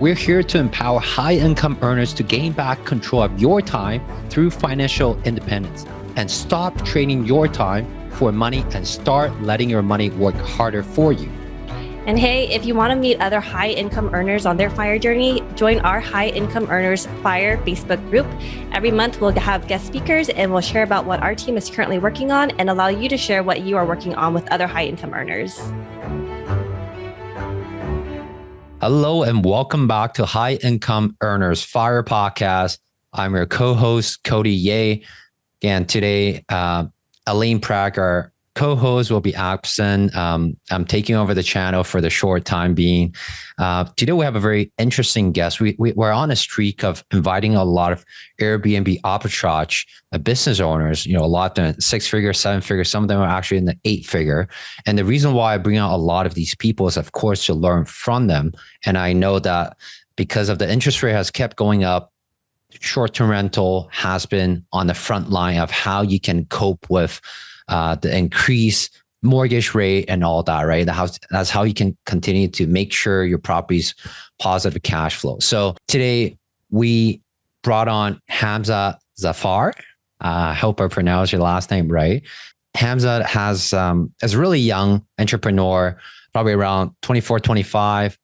We're here to empower high-income earners to gain back control of your time through financial independence and stop trading your time for money and start letting your money work harder for you. And hey, if you want to meet other high-income earners on their FIRE journey, join our High Income Earners FIRE Facebook group. Every month, we'll have guest speakers and we'll share about what our team is currently working on and allow you to share what you are working on with other high-income earners. Hello, and welcome back to High Income Earners FIRE Podcast. I'm your co-host, Cody Ye. And today, Elaine Prague, our co-host, will be absent. I'm taking over the channel for the short time being. Today, we have a very interesting guest. We're on a streak of inviting a lot of Airbnb Arbitrage business owners, a lot of them 6-figure, 7-figure, some of them are actually in the 8-figure. And the reason why I bring out a lot of these people is, of course, to learn from them. And I know that because of the interest rate has kept going up, short-term rental has been on the front line of how you can cope with the increased mortgage rate and all that, right? That's how you can continue to make sure your property's positive cash flow. So today we brought on Humza Zafar. I hope I pronounced your last name right. Humza is a really young entrepreneur, probably around 24, 25,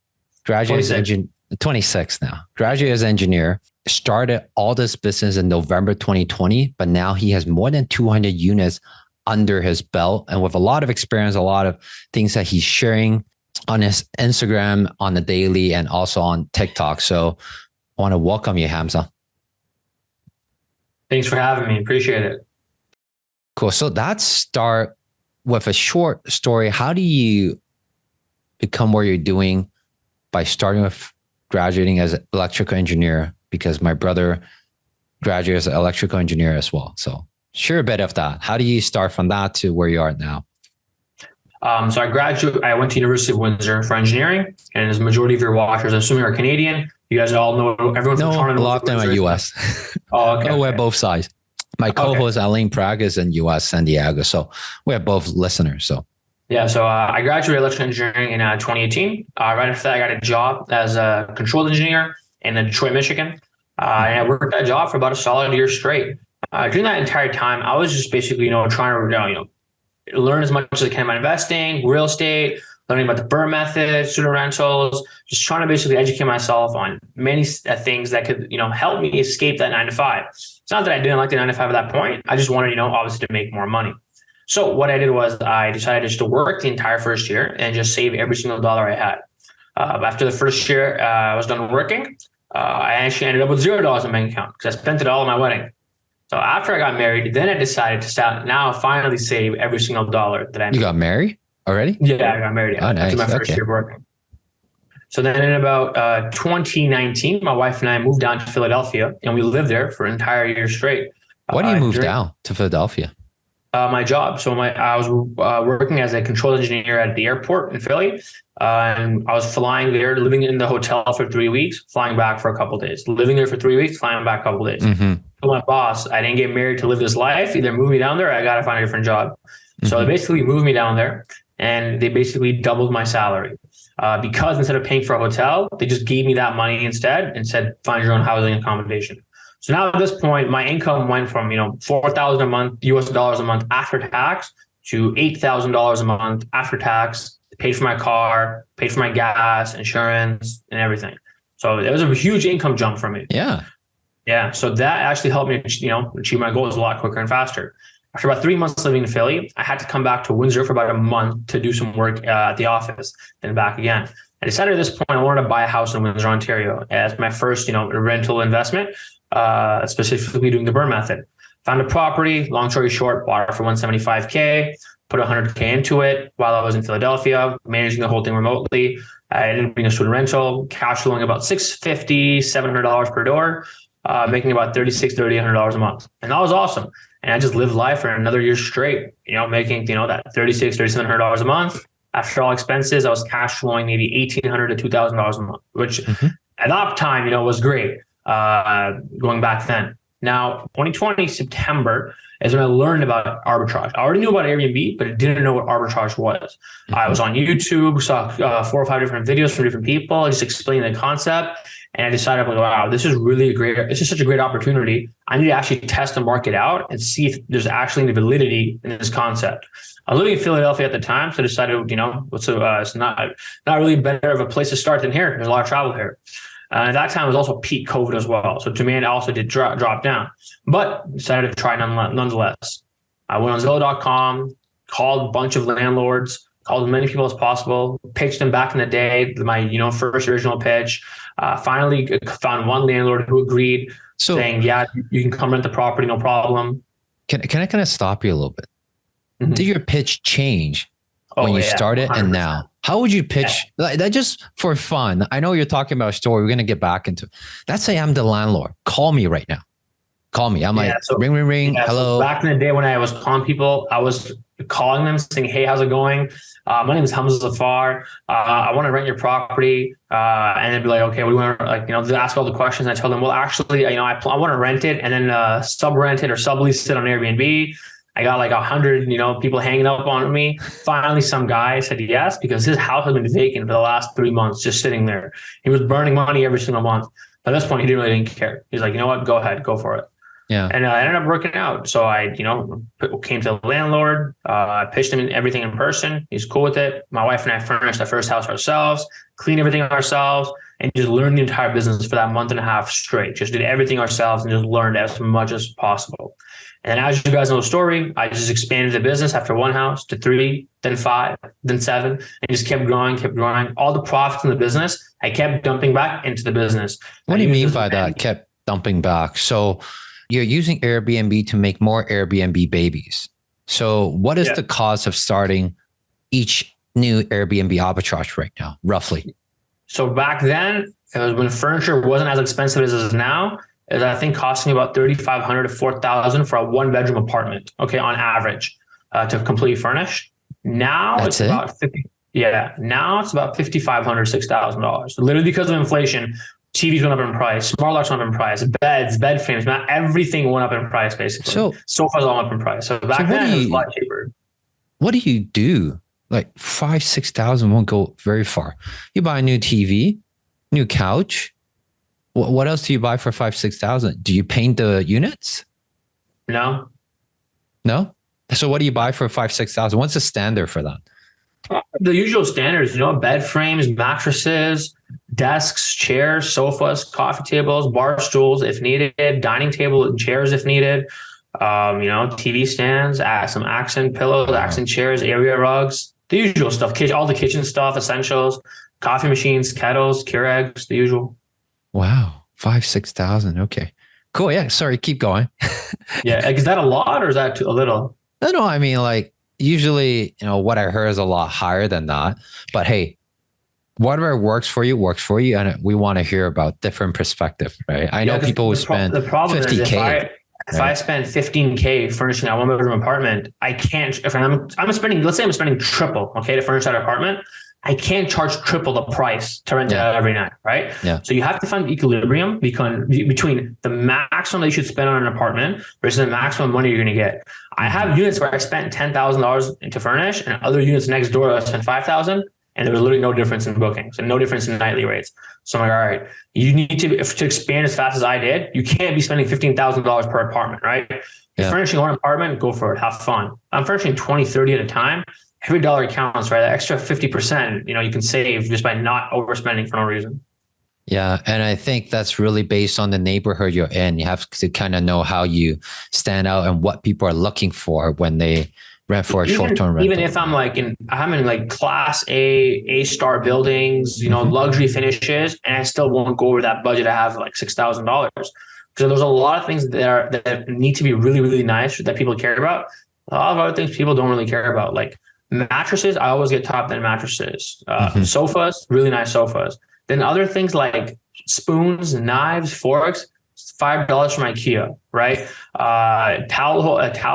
graduated as 26 now, graduated as an engineer, started all this business in November 2020, but now he has more than 200 units under his belt and with a lot of experience, a lot of things that he's sharing on his Instagram on the daily and also on TikTok. So I want to welcome you, Humza. Thanks for having me. Appreciate it. Cool. So let's start with a short story. How do you become what you're doing by starting with graduating as an electrical engineer? Because my brother graduated as an electrical engineer as well. So share a bit of that. How do you start from that to where you are now? So I went to University of Windsor for engineering, and as the majority of your watchers, I'm assuming, are Canadian. You guys all know everyone from Toronto. A lot of them are US. Oh, okay. We're both sides. My co-host, Elaine Prague, is in US, San Diego. So we have both listeners. So yeah, so I graduated electrical engineering in 2018. Right after that, I got a job as a controls engineer in Detroit, Michigan. And I worked that job for about a solid year straight. During that entire time, I was just basically, trying to, learn as much as I can about investing, real estate, learning about the BRRRR method, student rentals, just trying to basically educate myself on many things that could, help me escape that 9-to-5. It's not that I didn't like the 9-to-5 at that point. I just wanted, obviously to make more money. So what I did was I decided just to work the entire first year and just save every single dollar I had. After the first year I was done working, I actually ended up with $0 in my bank account because I spent it all on my wedding. So after I got married, then I decided to finally save every single dollar that I made. You got married already? Yeah, I got married nice. after my first year of working. So then in about 2019, my wife and I moved down to Philadelphia, and we lived there for an entire year straight. Why do you move down to Philadelphia? My job. So I was working as a controls engineer at the airport in Philly. And I was flying there, living in the hotel for 3 weeks, flying back for a couple of days, living there for 3 weeks, flying back a couple of days. Mm-hmm. So my boss, I didn't get married to live this life. Either move me down there or I got to find a different job. Mm-hmm. So they basically moved me down there and they basically doubled my salary because instead of paying for a hotel, they just gave me that money instead and said, find your own housing and accommodation. So now at this point, my income went from, $4,000 a month, US dollars a month after tax to $8,000 a month after tax. Paid for my car, paid for my gas, insurance, and everything. So it was a huge income jump for me. Yeah. So that actually helped me, achieve my goals a lot quicker and faster. After about 3 months living in Philly, I had to come back to Windsor for about a month to do some work at the office, then back again. I decided at this point I wanted to buy a house in Windsor, Ontario as my first, rental investment, specifically doing the BRRRR method. Found a property, long story short, bought it for $175K. Put $100K into it while I was in Philadelphia, managing the whole thing remotely. I didn't bring a student rental, cash flowing about $650, $700 per door, making about $3,600, $3,800 a month. And that was awesome. And I just lived life for another year straight, making, that $3,600, $3,700 a month. After all expenses, I was cash flowing maybe $1,800 to $2,000 a month, which at that time, was great going back then. Now, 2020 September, is when I learned about arbitrage. I already knew about Airbnb, but I didn't know what arbitrage was. I was on YouTube, saw 4 or 5 different videos from different people, just explaining the concept. And I decided, like, wow, this is such a great opportunity. I need to actually test the market out and see if there's actually any validity in this concept. I was living in Philadelphia at the time, so I decided, it's not really better of a place to start than here. There's a lot of travel here. At that time, it was also peak COVID as well. So demand also did drop down, but decided to try nonetheless. I went on Zillow.com, called a bunch of landlords, called as many people as possible, pitched them back in the day, my first original pitch. Finally found one landlord who agreed, saying, yeah, you can come rent the property, no problem. Can I kind of stop you a little bit? Mm-hmm. Did your pitch change when you started 100%. And now? How would you pitch like that just for fun? I know you're talking about a story. We're going to get back into it. Let's say I'm the landlord. Call me right now. Call me. I'm ring. Hello. So back in the day when I was calling people, I was calling them saying, hey, how's it going? My name is Humza Zafar. I want to rent your property. And they'd be like, okay, we want to they ask all the questions. I tell them, well, actually, I want to rent it and then sub-rent it or sublease it on Airbnb. I got like 100, people hanging up on me. Finally, some guy said yes, because his house had been vacant for the last 3 months, just sitting there. He was burning money every single month. At this point, he didn't care. He's like, you know what? Go ahead, go for it. Yeah. And I ended up working out. So I, came to the landlord, pitched him everything in person. He's cool with it. My wife and I furnished the first house ourselves, cleaned everything ourselves, and just learned the entire business for that month and a half straight. Just did everything ourselves and just learned as much as possible. And as you guys know the story, I just expanded the business after 1 house to 3, then 5, then 7, and just kept growing. All the profits in the business, I kept dumping back into the business. What do you mean by that? Kept dumping back? So you're using Airbnb to make more Airbnb babies. So what is the cost of starting each new Airbnb arbitrage right now, roughly? So back then, it was when furniture wasn't as expensive as it is now. Is I think costing about $3,500 to $4,000 for a 1-bedroom apartment. Okay, on average, to completely furnish. Now it's about $50,000. Yeah, now it's about $5,500, $6,000. Literally because of inflation, TVs went up in price, smart locks went up in price, beds, bed frames, everything went up in price basically. So sofas all up in price. So back then it was a lot cheaper. What do you do? Like $5,000, $6,000 won't go very far. You buy a new TV, new couch. What else do you buy for $5,000, $6,000? Do you paint the units? No. So what do you buy for $5,000, $6,000? What's the standard for that? The usual standards, bed frames, mattresses, desks, chairs, sofas, coffee tables, bar stools if needed, dining table and chairs if needed, TV stands, some accent pillows, accent chairs, area rugs, the usual stuff, all the kitchen stuff, essentials, coffee machines, kettles, Keurigs, the usual. Wow. $5,000, $6,000. Okay, cool. Yeah. Sorry. Keep going. Yeah. Is that a lot or is that a little? No. I mean, like usually, what I heard is a lot higher than that, but hey, whatever works for you. And we want to hear about different perspective, right? I know people who spend the problem 50K. If I spend $15K furnishing a 1-bedroom apartment, I can't, let's say I'm spending triple, to furnish that apartment. I can't charge triple the price to rent it out every night, right? Yeah. So you have to find equilibrium between the maximum that you should spend on an apartment versus the maximum money you're going to get. I have units where I spent $10,000 to furnish, and other units next door I spent $5,000, and there was literally no difference in bookings and no difference in nightly rates. So I'm like, all right, you need to expand as fast as I did. You can't be spending $15,000 per apartment, right? You're furnishing one apartment, go for it, have fun. I'm furnishing 20, 30 at a time. Every dollar counts, right? That extra 50%, you can save just by not overspending for no reason. Yeah. And I think that's really based on the neighborhood you're in. You have to kind of know how you stand out and what people are looking for when they rent for a short-term rental. Even if I'm in like class A-star buildings, luxury finishes, and I still won't go over that budget. I have like $6,000. So there's a lot of things that need to be really, really nice that people care about. A lot of other things people don't really care about, like mattresses. I always get top end mattresses. Sofas, really nice sofas. Then other things like spoons, knives, forks, $5 from IKEA, right? A towel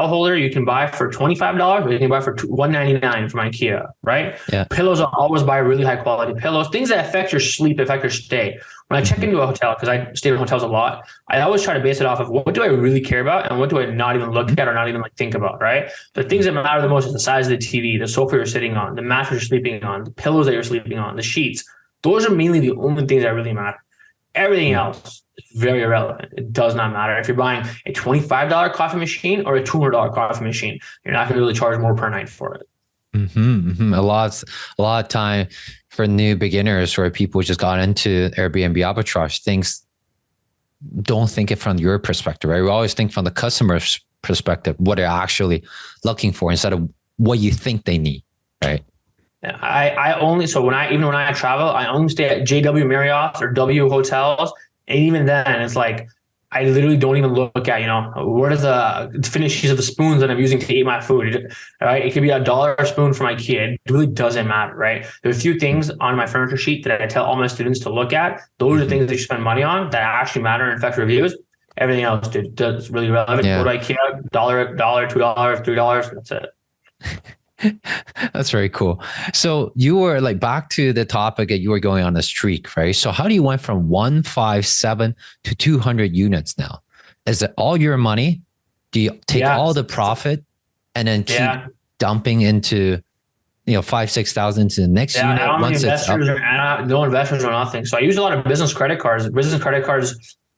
holder you can buy for $25, or you can buy for $199 from IKEA, right? Yeah. Pillows, I'll always buy really high quality pillows, things that affect your sleep, affect your stay. When I check into a hotel, because I stay in hotels a lot, I always try to base it off of what do I really care about and what do I not even look at or not even like think about, right? The things that matter the most is the size of the TV, the sofa you're sitting on, the mattress you're sleeping on, the pillows that you're sleeping on, the sheets. Those are mainly the only things that really matter. Everything else is very irrelevant. It does not matter. If you're buying a $25 coffee machine or a $200 coffee machine, you're not going to really charge more per night for it. A lot of time for new beginners or people who just got into Airbnb arbitrage, don't think it from your perspective, right? We always think from the customer's perspective, what they're actually looking for instead of what you think they need, right? When I travel, I only stay at JW Marriott or W hotels. And even then it's like, I literally don't even look at, what are the finishes of the spoons that I'm using to eat my food, right? It could be $1 spoon from IKEA. It really doesn't matter, right? There are a few things on my furniture sheet that I tell all my students to look at. Those are the things that you spend money on that actually matter and affect reviews. Everything else, dude, that's really relevant. Yeah. Go to IKEA, $1, $2, $3, that's it. That's very cool. So you were like back to the topic that you were going on a streak, right? So how do you went from 157 to 200 units now? Is it all your money? Do you take all the profit and then keep dumping into, 5,000-6,000 to the next unit? No investors or nothing. So I use a lot of business credit cards.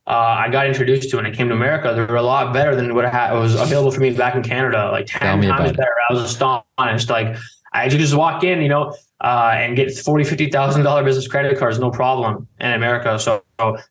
I got introduced to when I came to America. They were a lot better than what was available for me back in Canada, like 10 times better. I was astonished. Like I could just walk in, and get $40,000, $50,000 business credit cards, no problem in America. So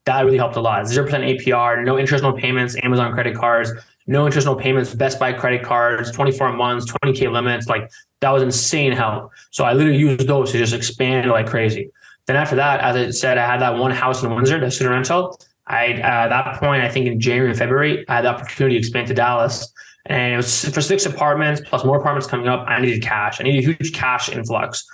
that really helped a lot. 0% APR, no interest, no payments, Amazon credit cards, no interest, no payments, Best Buy credit cards, 24 months, 20K limits. Like that was insane help. So I literally used those to just expand like crazy. Then after that, as I said, I had that one house in Windsor, that student rental. At that point, I think in January and February, I had the opportunity to expand to Dallas, and it was for 6 apartments plus more apartments coming up. I needed cash. I needed a huge cash influx.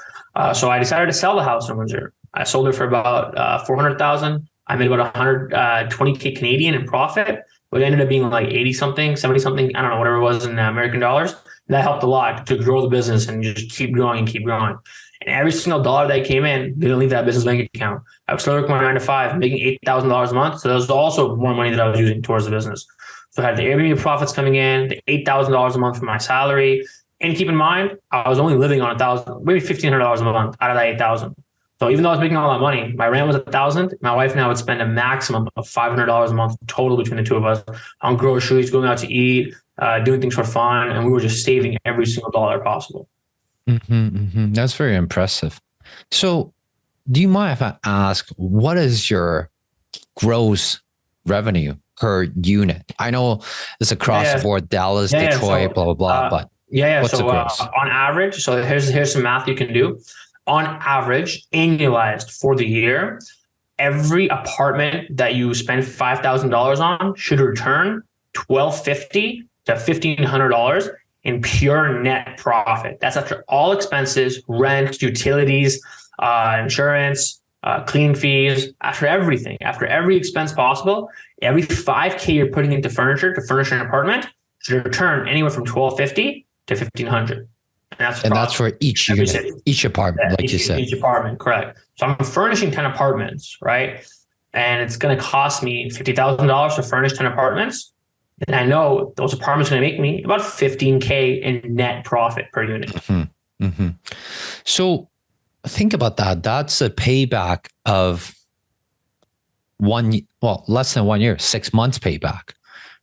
So I decided to sell the house in Windsor. I sold it for about $400,000. I made about 120K Canadian in profit, but it ended up being like 80 something, 70 something. I don't know, whatever it was in American dollars. That helped a lot to grow the business and just keep growing and keep growing. And every single dollar that came in didn't leave that business bank account. I was still working my 9 to 5, making $8,000 a month. So that was also more money that I was using towards the business. So I had the Airbnb profits coming in, the $8,000 a month from my salary. And keep in mind, I was only living on $1,000, maybe $1,500 a month out of that $8,000. So even though I was making all that money, my rent was $1,000. My wife and I would spend a maximum of $500 a month total between the two of us on groceries, going out to eat, doing things for fun. And we were just saving every single dollar possible. That's very impressive. So do you mind if I ask, what is your gross revenue per unit? I know it's across the board, Dallas, Detroit, blah, blah, blah, but what's the gross? On average, so here's some math you can do. On average, annualized for the year, every apartment that you spend $5,000 on should return $1,250 to $1,500 in pure net profit. That's after all expenses, rent, utilities, insurance, cleaning fees, after everything, after every expense possible. Every $5K you're putting into furniture to furnish an apartment should return anywhere from $1,250 to $1,500. And that's for each unit, each apartment, like you said. Each apartment, correct. So I'm furnishing 10 apartments, right? And it's going to cost me $50,000 to furnish 10 apartments. And I know those apartments are going to make me about $15K in net profit per unit. So think about that. That's a payback of less than 1 year, 6 months payback.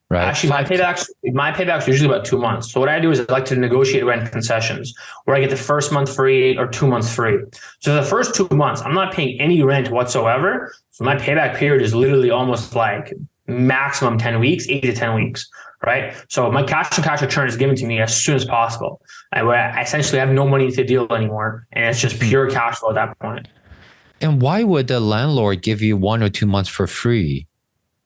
Right. Actually, my payback's usually about 2 months. So what I do is I like to negotiate rent concessions where I get the first month free or 2 months free. So the first 2 months, I'm not paying any rent whatsoever. So my payback period is literally almost like maximum 10 weeks, 8 to 10 weeks. Right. So my cash on cash return is given to me as soon as possible. Where I essentially have no money to deal anymore. And it's just pure cash flow at that point. And why would the landlord give you 1 or 2 months for free?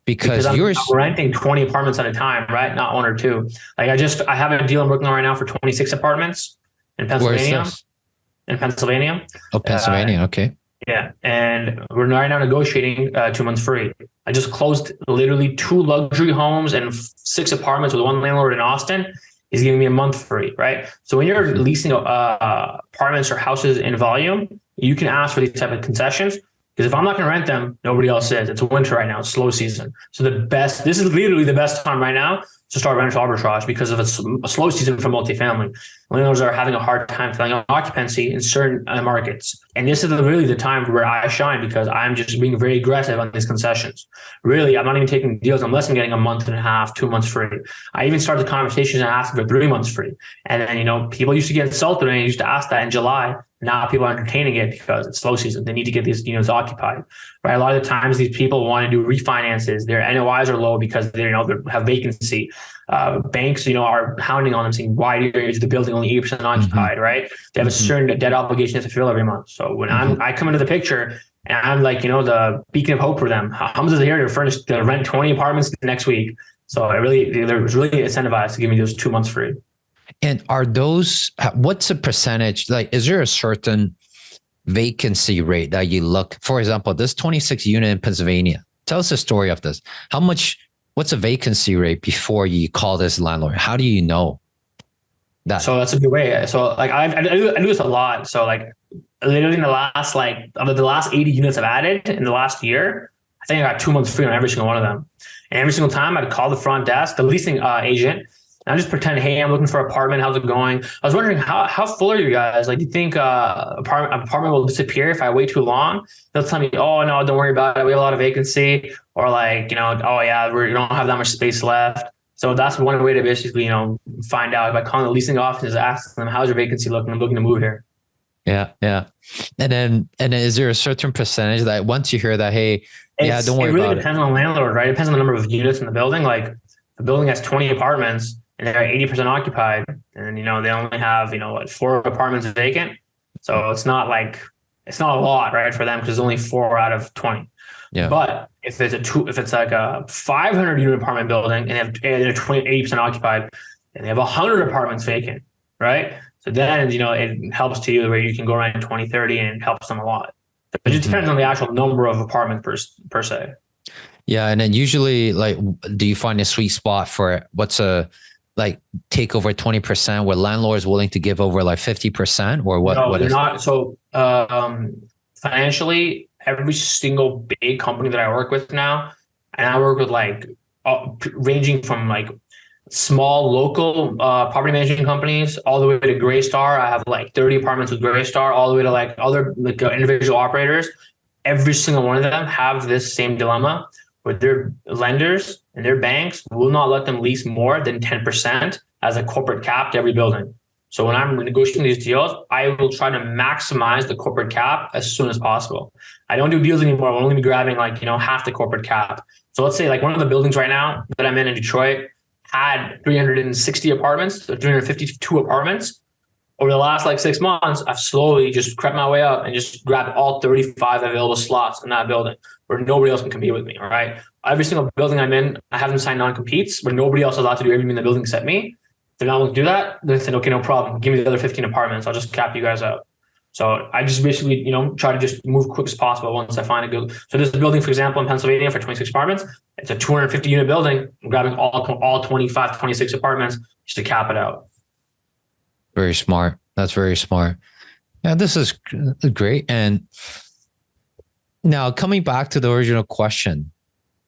Because I'm renting 20 apartments at a time, right? Not 1 or 2. Like I have a deal I'm working on right now for 26 apartments in Pennsylvania. Where is this? In Pennsylvania. Oh, Pennsylvania. Okay. Yeah. And we're right now negotiating 2 months free. I just closed literally 2 luxury homes and 6 apartments with one landlord in Austin. He's giving me a month free, right? So when you're leasing apartments or houses in volume, you can ask for these type of concessions. Because if I'm not going to rent them, nobody else is. It's winter right now. It's slow season. So this is literally the best time right now to start rental arbitrage because of it's a slow season for multifamily. Landlords are having a hard time filling out occupancy in certain markets. And this is really the time where I shine because I'm just being very aggressive on these concessions. Really, I'm not even taking deals unless I'm getting a month and a half, 2 months free. I even started the conversations and asking for 3 months free. And then, people used to get insulted and I used to ask that in July. Now people are entertaining it because it's slow season. They need to get these units occupied, right? A lot of the times these people want to do refinances. Their NOIs are low because they have vacancy. Banks, are hounding on them saying, why is the building only 8% occupied, right? They have a certain debt obligation they have to fill every month. So when I come into the picture and I'm like, the beacon of hope for them. Humza's here to rent 20 apartments next week. So they're really incentivized to give me those 2 months free. And are those, what's the percentage? Like, is there a certain vacancy rate that you look, for example, this 26 unit in Pennsylvania, tell us the story of this. What's a vacancy rate before you call this landlord? How do you know that? So that's a good way. So like, I do this a lot. So like literally in the last, of the last 80 units I've added in the last year, I think I got 2 months free on every single one of them. And every single time I'd call the front desk, the leasing agent, and I just pretend, hey, I'm looking for an apartment. How's it going? I was wondering how full are you guys? Like, do you think apartment will disappear if I wait too long? They'll tell me, oh no, don't worry about it. We have a lot of vacancy, or like, oh yeah, we don't have that much space left. So that's one way to basically, find out by calling the leasing offices, ask them, how's your vacancy looking? I'm looking to move here. Yeah, yeah. And then is there a certain percentage that once you hear that, hey, don't worry about it? It really depends on the landlord, right? It depends on the number of units in the building. Like the building has 20 apartments. And they're 80% occupied, and they only have 4 apartments vacant, so it's not a lot, right, for them because there's only 4 out of 20. Yeah. But if it's like a 500 unit apartment building and they're 80% occupied, and they have 100 apartments vacant, right? So then it helps to you where you can go around 20, 30, and it helps them a lot. But it just depends on the actual number of apartments per se. Yeah, and then usually, do you find a sweet spot for what's take over 20% where landlords willing to give over 50% or what? No, they're not. So financially, every single big company that I work with now, and I work with ranging from small local property management companies all the way to Greystar. I have 30 apartments with Greystar, all the way to other individual operators. Every single one of them have this same dilemma where their lenders and their banks will not let them lease more than 10% as a corporate cap to every building. So when I'm negotiating these deals, I will try to maximize the corporate cap as soon as possible. I don't do deals anymore. I'll only be grabbing half the corporate cap. So let's say one of the buildings right now that I'm in Detroit had 360 apartments, 352 apartments. Over the last 6 months, I've slowly just crept my way up and just grabbed all 35 available slots in that building where nobody else can compete with me, all right? Every single building I'm in, I have them sign non-competes where nobody else is allowed to do everything in the building except me. If they're not willing to do that, they said, okay, no problem. Give me the other 15 apartments. I'll just cap you guys out. So I just basically, try to just move quick as possible once I find a good. So this building, for example, in Pennsylvania for 26 apartments, it's a 250 unit building. I'm grabbing all 25, 26 apartments just to cap it out. Very smart. That's very smart. Yeah, this is great. And now coming back to the original question,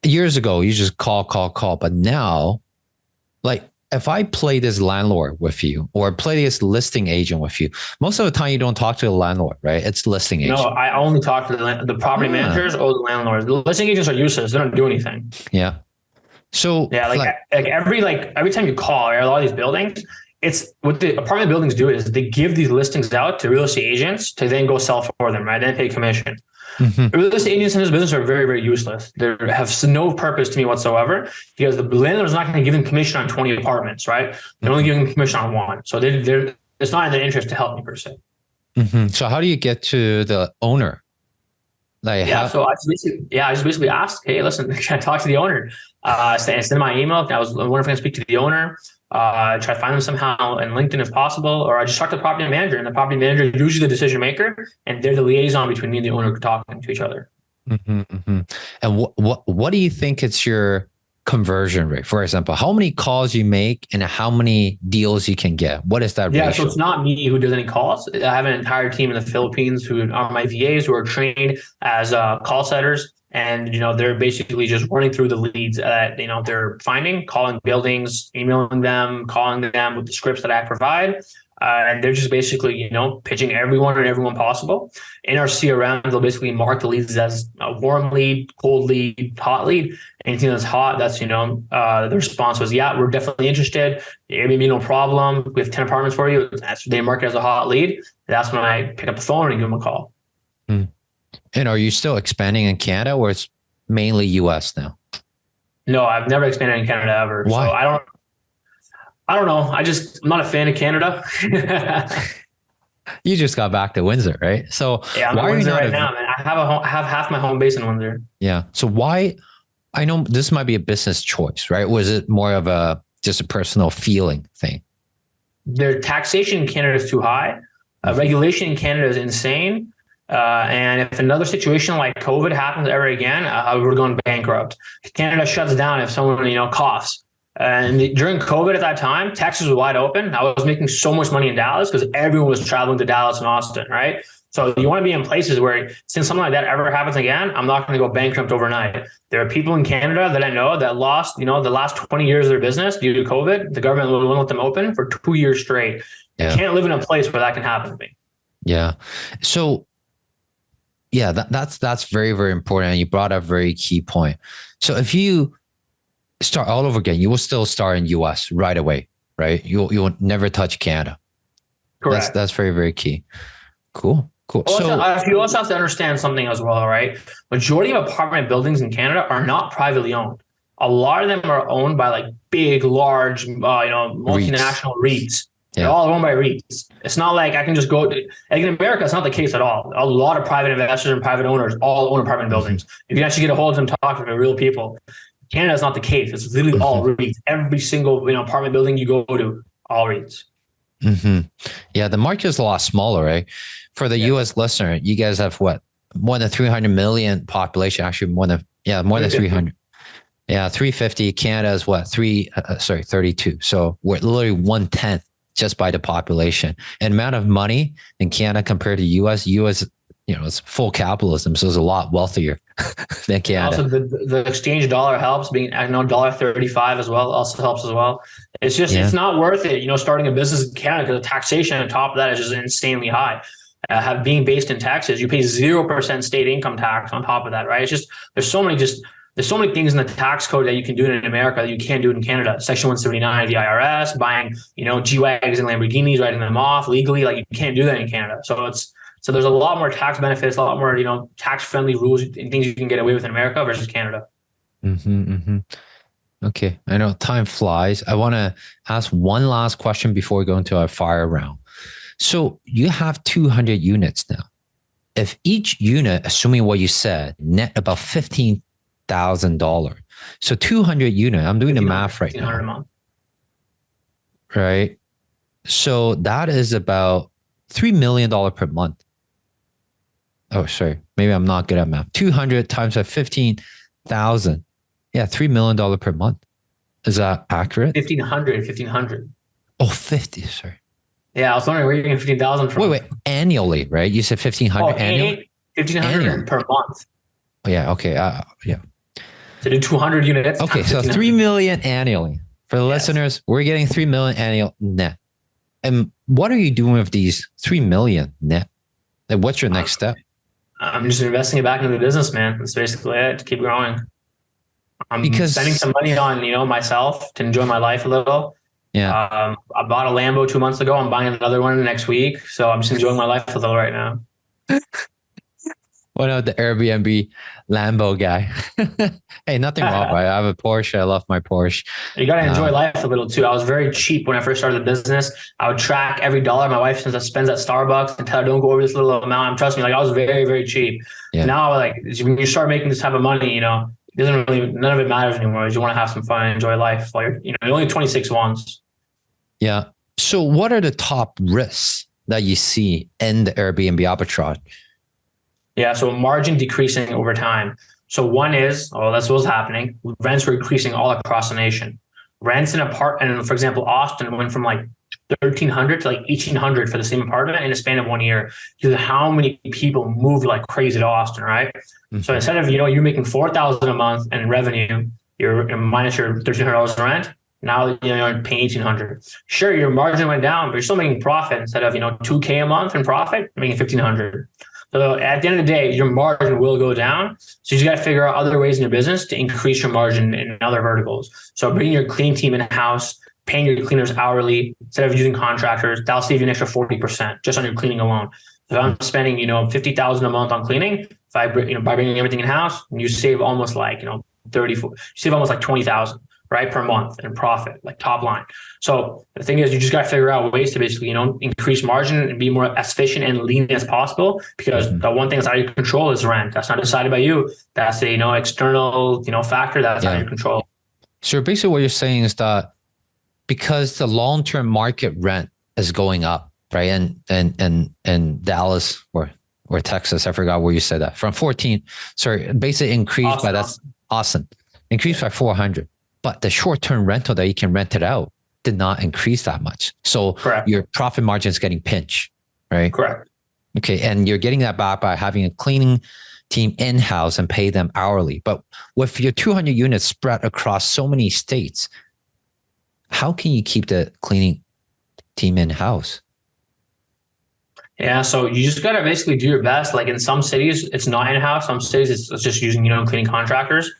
years ago, you just call. But now, if I play this landlord with you or play this listing agent with you, most of the time you don't talk to the landlord, right? It's listing agent. No, I only talk to the property managers or the landlords. The listing agents are useless. They don't do anything. Yeah. So yeah, every time you call, a lot of these buildings, it's what the apartment buildings do is they give these listings out to real estate agents to then go sell for them, right? Then pay commission. Mm-hmm. Real estate agents in this business are very, very useless. They have no purpose to me whatsoever because the landlord is not going to give them commission on 20 apartments, right? They're only giving them commission on 1. So it's not in their interest to help me per se. Mm-hmm. So how do you get to the owner? So I just basically asked, hey, listen, can I talk to the owner? Send my email. I was wondering if I can speak to the owner. Try to find them somehow on LinkedIn if possible, or I just talk to the property manager, and the property manager is usually the decision maker, and they're the liaison between me and the owner talking to each other. Mm-hmm, mm-hmm. And what do you think it's your conversion rate? For example, how many calls you make and how many deals you can get? What is that Yeah, so ratio? it's not me who does any calls. I have an entire team in the Philippines who are my VAs who are trained as call setters, and they're basically just running through the leads that they're finding, calling buildings, emailing them, calling them with the scripts that I provide, and they're just basically pitching everyone and everyone possible. In our CRM, they'll basically mark the leads as a warm lead, cold lead, hot lead. Anything that's hot, that's the response was, yeah, we're definitely interested. Airbnb, no problem. We have 10 apartments for you. They mark it as a hot lead. That's when I pick up the phone and give them a call. Hmm. And are you still expanding in Canada, or it's mainly US now? No, I've never expanded in Canada ever. Why? So I don't know. I'm not a fan of Canada. You just got back to Windsor, right? So Yeah, I'm why in are you Windsor not? right now, man. I have half my home base in Windsor. Yeah. So why? I know this might be a business choice, right? Was it more of just a personal feeling thing? Their taxation in Canada is too high. Regulation in Canada is insane. And if another situation like COVID happens ever again, we're going bankrupt. Canada shuts down if someone coughs. And during COVID at that time, Texas was wide open. I was making so much money in Dallas because everyone was traveling to Dallas and Austin, right? So you want to be in places where, since something like that ever happens again, I'm not going to go bankrupt overnight. There are people in Canada that I know that lost, the last 20 years of their business due to COVID. The government wouldn't let them open for 2 years straight. Yeah. I can't live in a place where that can happen to me. Yeah. So yeah, that's very, very important. And you brought up a very key point. So if you start all over again, you will still start in US right away, right? You'll never touch Canada. Correct. That's very, very key. Cool. Also, you also have to understand something as well, right? Majority of apartment buildings in Canada are not privately owned. A lot of them are owned by like big, large, multinational REITs. They're all owned by REITs. It's not like I can just go. Like in America, it's not the case at all. A lot of private investors and private owners all own apartment buildings. You can actually get a hold of them, talk to them, real people. Canada is not the case. It's literally all REITs. Every single apartment building you go to, all REITs. Mm-hmm. Yeah, the market is a lot smaller, right? For the US listener, you guys have what? More than 300 million population, actually more than 300. Yeah, 350. Canada is what? 32. So we're literally 1/10 just by the population. And amount of money in Canada compared to US, it's full capitalism, so it's a lot wealthier than Canada. Also, the exchange dollar helps. Being $1.35 as well also helps as well. It's just it's not worth it. Starting a business in Canada because the taxation on top of that is just insanely high. Being based in Texas, you pay 0% state income tax on top of that, right? It's just there's so many things in the tax code that you can do in America that you can't do in Canada. Section 179 of the IRS, buying G-Wags and Lamborghinis, writing them off legally, like you can't do that in Canada. So there's a lot more tax benefits, a lot more tax-friendly rules and things you can get away with in America versus Canada. Mm-hmm, mm-hmm. Okay, I know time flies. I want to ask one last question before we go into our fire round. So you have 200 units now. If each unit, assuming what you said, net about $15,000. So 200 unit, I'm doing the math right now. A month. Right. So that is about $3 million per month. Oh, sorry. Maybe I'm not good at math. 200 times by 15,000. Yeah, $3 million per month. Is that accurate? 1,500. Oh, 50. Sorry. Yeah, I was wondering where you're getting 15,000 from. Wait, annually, right? You said 1,500 annually? 1,500 per month. Oh, yeah. Okay. Yeah. To do 200 units. Okay, so 3 million annually. For the listeners, we're getting 3 million annual net. And what are you doing with these 3 million net? Like, what's your next step? I'm just investing it back into the business, man. That's basically it, to keep growing. I'm spending some money on, myself to enjoy my life a little. Yeah. I bought a Lambo 2 months ago. I'm buying another one next week. So I'm just enjoying my life a little right now. What about the Airbnb Lambo guy? Hey, nothing wrong, right? I have a Porsche. I love my Porsche. You got to enjoy life a little too. I was very cheap when I first started the business. I would track every dollar my wife spends at Starbucks and tell her, don't go over this little amount. Trust me, I was very, very cheap. Yeah. Now, when you start making this type of money, none of it matters anymore. You want to have some fun and enjoy life while you're only 26 once. Yeah. So what are the top risks that you see in the Airbnb arbitrage? Yeah, so margin decreasing over time. So one is, oh, that's what's happening. Rents were increasing all across the nation. Rents in apartment, for example, Austin went from like 1,300 to like 1,800 for the same apartment in a span of 1 year. Because how many people moved like crazy to Austin, right? Mm-hmm. So instead of, you're making 4,000 a month in revenue, you're minus your $1,300 in rent. Now you're paying 1,800. Sure, your margin went down, but you're still making profit. Instead of $2K a month in profit, you're making 1,500. So at the end of the day, your margin will go down. So you just got to figure out other ways in your business to increase your margin in other verticals. So bringing your cleaning team in-house, paying your cleaners hourly instead of using contractors, that'll save you an extra 40% just on your cleaning alone. So if I'm spending, $50,000 a month on cleaning, if I, by bringing everything in-house, you save almost like, 20,000. Right, per month in profit, like top line. So the thing is, you just got to figure out ways to basically, increase margin and be more as efficient and lean as possible. Because the one thing that's out of your control is rent. That's not decided by you. That's a external factor that's out of your control. So basically, what you're saying is that because the long-term market rent is going up, right, and Dallas or Texas, I forgot where you said that, from 14. Sorry, basically increased by that's awesome, increased by 400. But the short-term rental that you can rent it out did not increase that much. So correct. Your profit margin is getting pinched, right? Correct. Okay. And you're getting that back by having a cleaning team in-house and pay them hourly. But with your 200 units spread across so many states, how can you keep the cleaning team in-house? Yeah. So you just got to basically do your best. Like in some cities, it's not in-house. Some cities, it's just using, cleaning contractors.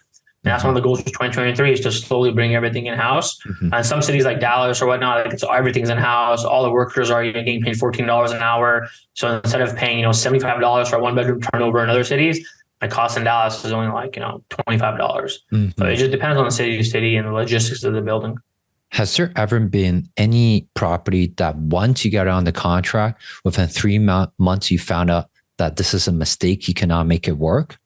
And that's one of the goals for 2023 is to slowly bring everything in-house. Mm-hmm. And some cities like Dallas or whatnot, like everything's in-house. All the workers are getting paid $14 an hour. So instead of paying, $75 for a one-bedroom turnover in other cities, the cost in Dallas is only like, $25. Mm-hmm. So it just depends on the city to city and the logistics of the building. Has there ever been any property that once you got on the contract, within 3 months, you found out that this is a mistake, you cannot make it work?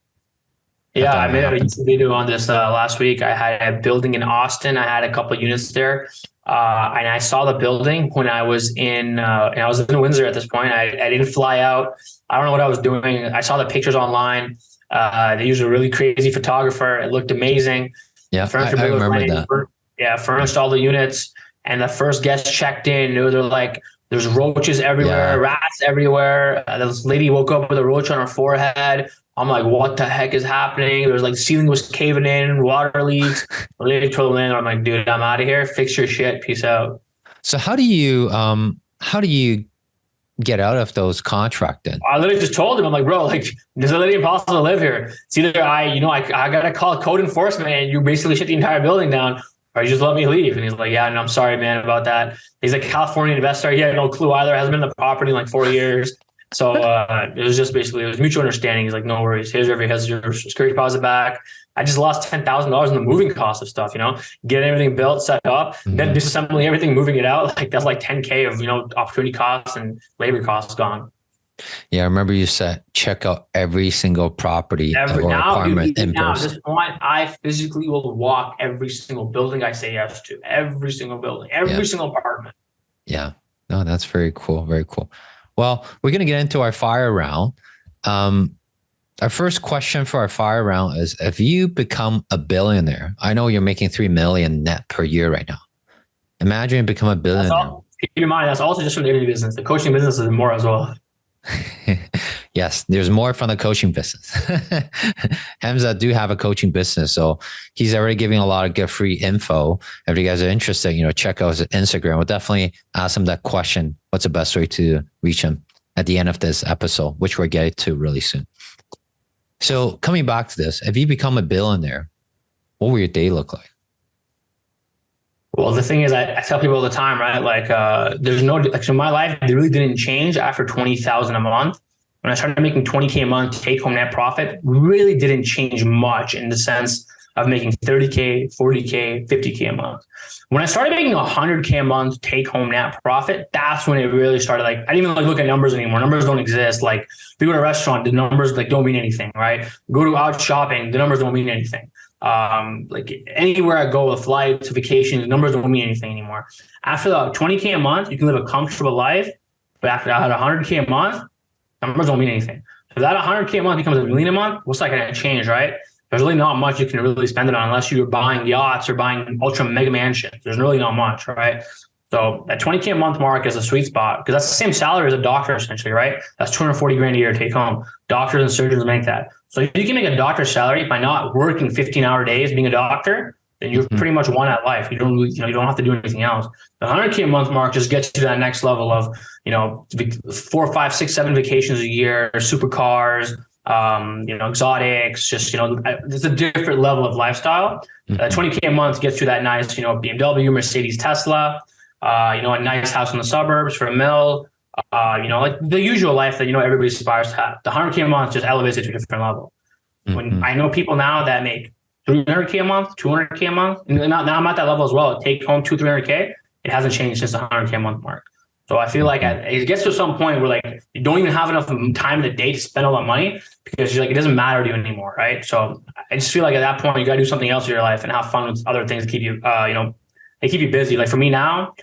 Yeah, I made a YouTube video on this last week. I had a building in Austin. I had a couple of units there. And I saw the building when I was in Windsor at this point. I didn't fly out. I don't know what I was doing. I saw the pictures online. They used a really crazy photographer. It looked amazing. Yeah, I remember that. Furnished all the units. And the first guest checked in. They're like, there's roaches everywhere, rats everywhere. This lady woke up with a roach on her forehead. I'm like, what the heck is happening? There's like the ceiling was caving in, water leaks. The lady told the landlord, I'm like, dude, I'm out of here. Fix your shit. Peace out. So how do you get out of those contracts then? I literally just told him, I'm like, bro, like, there's literally impossible to live here. It's either I gotta call code enforcement and you basically shut the entire building down, or you just let me leave. And he's like, yeah, and I'm sorry, man, about that. He's a California investor. He had no clue either. Hasn't been in the property in like 4 years. So it was just basically, it was mutual understanding. He's like, no worries. Here's your security deposit back. I just lost $10,000 in the moving cost of stuff, getting everything built, set up, then disassembling everything, moving it out. Like that's like 10K of, opportunity costs and labor costs gone. Yeah. I remember you said, check out every single property or apartment in person. At this point, I physically will walk every single building I say yes to, every single building, every single apartment. Yeah. No, that's very cool. Very cool. Well, we're going to get into our fire round. Our first question for our fire round is, if you become a billionaire, I know you're making $3 million net per year right now. Imagine you become a billionaire. Keep in mind, that's also just from the Airbnb business. The coaching business is more as well. Yes, there's more from the coaching business. Humza do have a coaching business, so he's already giving a lot of good free info. If you guys are interested, check out his Instagram. We'll definitely ask him that question. What's the best way to reach him at the end of this episode, which we're getting to really soon. So coming back to this, if you become a billionaire, what will your day look like? Well, the thing is, I tell people all the time, right? Like, there's no, like, so my life really didn't change after 20,000 a month. When I started making 20K a month take home net profit, really didn't change much in the sense of making 30K, 40K, 50K a month. When I started making 100K a month take home net profit, that's when it really started. Like, I didn't even look at numbers anymore. Numbers don't exist. Like, if you go to a restaurant, the numbers don't mean anything, right? Go out shopping, the numbers don't mean anything. Like anywhere I go, with flights, vacations, the numbers don't mean anything anymore. After the 20K a month, you can live a comfortable life. But after I had 100K a month, numbers don't mean anything. If that 100K a month becomes $1 million a month, what's that going to change, right? There's really not much you can really spend it on unless you're buying yachts or buying ultra mega mansions. There's really not much, right? So that 20K a month mark is a sweet spot because that's the same salary as a doctor essentially, right? That's 240 grand a year take home. Doctors and surgeons make that. So if you can make a doctor's salary by not working 15-hour days being a doctor, then you're pretty much won at life. You don't really, you don't have to do anything else. The 100K a month mark just gets you to that next level of, 4, 5, 6, 7 vacations a year, supercars, exotics, just, it's a different level of lifestyle. 20K a month gets you that nice, BMW, Mercedes, Tesla, a nice house in the suburbs for $1 million, like the usual life that, everybody aspires to have. The 100K a month just elevates it to a different level. When I know people now that make 300K a month, 200K a month, and now I'm at that level as well. Take home 200-300K. It hasn't changed since the 100K a month mark. So I feel like it gets to some point where like you don't even have enough time in the day to spend all that money because you're like, it doesn't matter to you anymore, right? So I just feel like at that point you got to do something else in your life and have fun with other things to keep you, they keep you busy. Like for me now,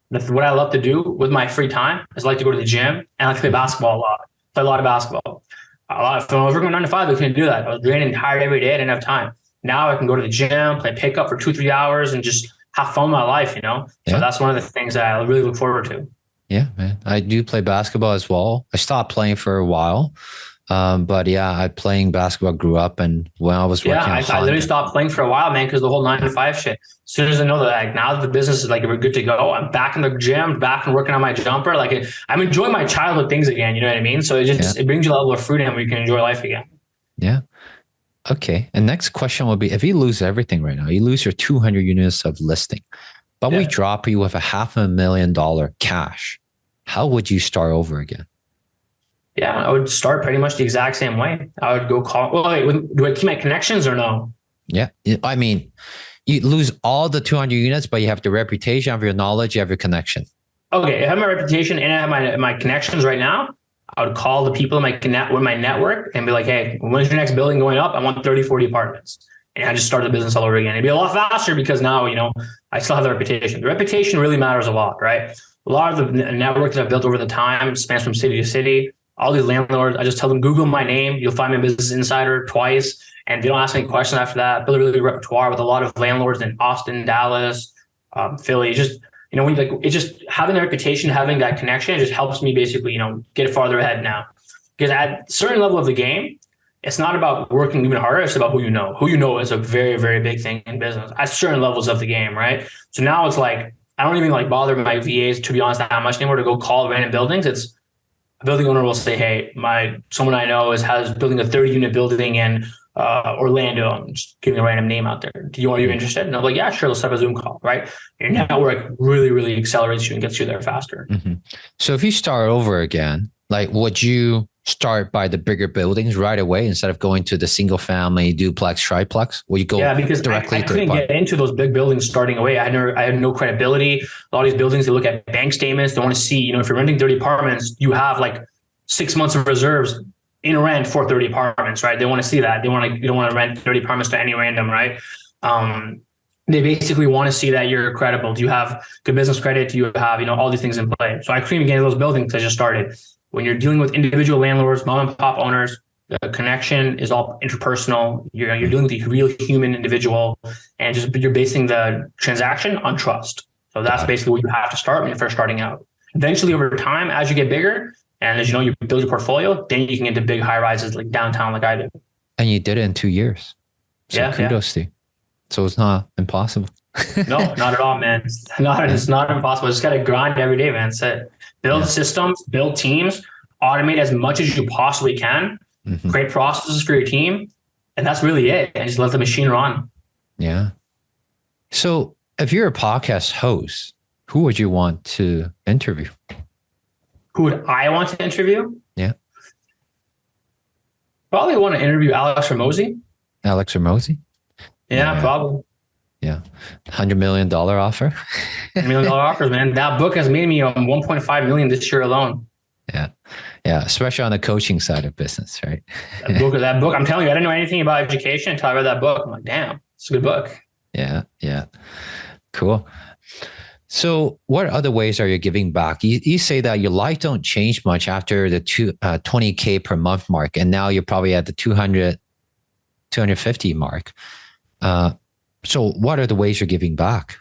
what I love to do with my free time is I like to go to the gym and I like to play basketball a lot. Play a lot of basketball. When I was working 9 to 5, I couldn't do that. I was draining tired every day. I didn't have time. Now I can go to the gym, play pickup for 2-3 hours, and just have fun with my life. So that's one of the things that I really look forward to. Yeah, man. I do play basketball as well. I stopped playing for a while. But yeah, I playing basketball grew up, and when I was working, I literally stopped playing for a while, man, because the whole 9 to 5 shit. As soon as I know that, like, now that the business is like we're good to go, I'm back in the gym, back and working on my jumper. Like I'm enjoying my childhood things again. You know what I mean? So it brings you a level of freedom where you can enjoy life again. Yeah. Okay. And next question will be: if you lose everything right now, you lose your 200 units of listing, but we drop you with $500,000 cash, how would you start over again? Yeah, I would start pretty much the exact same way. I would go call. Well, wait, do I keep my connections or no? Yeah. I mean, you lose all the 200 units, but you have the reputation, you have your knowledge, you have your connection. Okay. If I have my reputation and I have my connections right now, I would call the people in my network and be like, hey, when's your next building going up? I want 30, 40 apartments. And I just start the business all over again. It'd be a lot faster because now, I still have the reputation. The reputation really matters a lot, right? A lot of the network that I've built over the time spans from city to city. All these landlords, I just tell them, Google my name. You'll find me in Business Insider twice. And they don't ask any questions after that. Build a really good repertoire with a lot of landlords in Austin, Dallas, Philly. Just, it's just having the reputation, having that connection, it just helps me basically, get farther ahead now. Because at a certain level of the game, it's not about working even harder. It's about who you know. Who you know is a very, very big thing in business at certain levels of the game, right? So now it's like, I don't even bother my VAs, to be honest, that much anymore to go call random buildings. It's a building owner will say, hey, someone I know has building a 30-unit building in Orlando. I'm just giving a random name out there. Are you interested? And I'm like, yeah, sure. Let's have a Zoom call, right? Your network really, really accelerates you and gets you there faster. Mm-hmm. So if you start over again, would you start by the bigger buildings right away instead of going to the single family duplex, triplex? Will you go because directly? I couldn't get into those big buildings starting away. I had no credibility. A lot of these buildings, they look at bank statements. They want to see, if you're renting 30 apartments, you have 6 months of reserves in rent for 30 apartments, right? They want to see that. You don't want to rent 30 apartments to any random, right? They basically want to see that you're credible. Do you have good business credit? Do you have, all these things in play? So I couldn't even get into those buildings. I just started. When you're dealing with individual landlords, mom and pop owners, the connection is all interpersonal. You're dealing with a real human individual, and you're basing the transaction on trust. So that's basically what you have to start when you're first starting out. Eventually, over time, as you get bigger, and as you build your portfolio, then you can get to big high rises like downtown, like I did. And you did it in 2 years. So kudos to you. So it's not impossible. No, not at all, man. It's not impossible. Just got to grind every day, man. That's it. Build systems, build teams, automate as much as you possibly can, create processes for your team. And that's really it. And just let the machine run. Yeah. So if you're a podcast host, who would you want to interview? Who would I want to interview? Yeah. Probably want to interview Alex Hormozi. Alex Hormozi? Yeah, probably. Yeah. $100 million offer. $1 million offers, man. That book has made me $1.5 million this year alone. Yeah. Yeah. Especially on the coaching side of business, right? That book, I'm telling you, I didn't know anything about education until I read that book. I'm like, damn, it's a good book. Yeah. Yeah. Cool. So what other ways are you giving back? You say that your life don't change much after the 20K per month mark. And now you're probably at the 250 mark. So what are the ways you're giving back?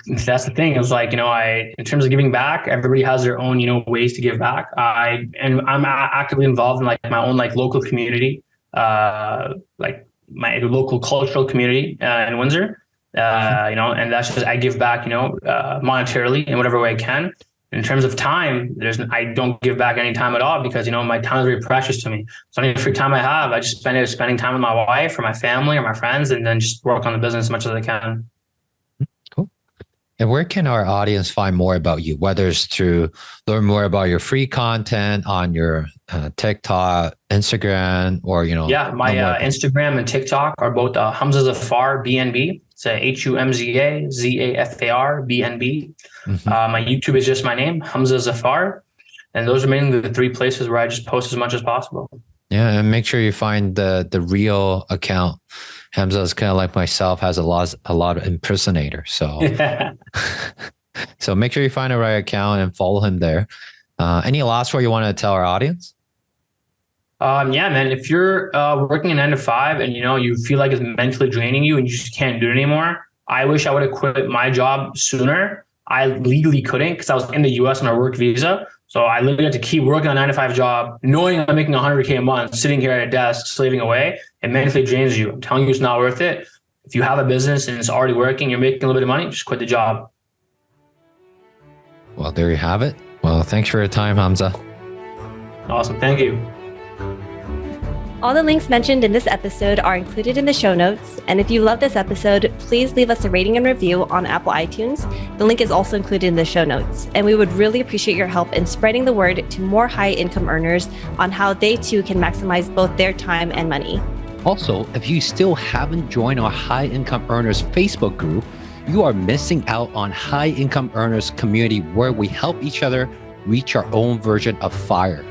That's the thing. It's like, in terms of giving back, everybody has their own, ways to give back. I'm actively involved in like my own like local community, like my local cultural community in Windsor. And that's just, I give back, monetarily in whatever way I can. In terms of time, I don't give back any time at all because, my time is very precious to me. So any free time I have, I just spend it spending time with my wife or my family or my friends, and then just work on the business as much as I can. Cool. And where can our audience find more about you? Whether it's to learn more about your free content on your TikTok, Instagram, or, Yeah, my Instagram and TikTok are both Humza Zafar BNB. It's Humza Zafar BNB. My YouTube is just my name, Humza Zafar. And those are mainly the three places where I just post as much as possible. Yeah, and make sure you find the real account. Humza is kind of like myself, has a lot of impersonators. So, so make sure you find the right account and follow him there. Any last word you want to tell our audience? Yeah, man, if you're working a 9 to 5 and, you feel like it's mentally draining you and you just can't do it anymore, I wish I would have quit my job sooner. I legally couldn't because I was in the US on a work visa. So I literally had to keep working a 9 to 5 job, knowing I'm making 100K a month, sitting here at a desk, slaving away. It mentally drains you. I'm telling you, it's not worth it. If you have a business and it's already working, you're making a little bit of money, just quit the job. Well, there you have it. Well, thanks for your time, Humza. Awesome. Thank you. All the links mentioned in this episode are included in the show notes. And if you love this episode, please leave us a rating and review on Apple iTunes. The link is also included in the show notes. And we would really appreciate your help in spreading the word to more high income earners on how they too can maximize both their time and money. Also, if you still haven't joined our High Income Earners Facebook group, you are missing out on High Income Earners community where we help each other reach our own version of FIRE.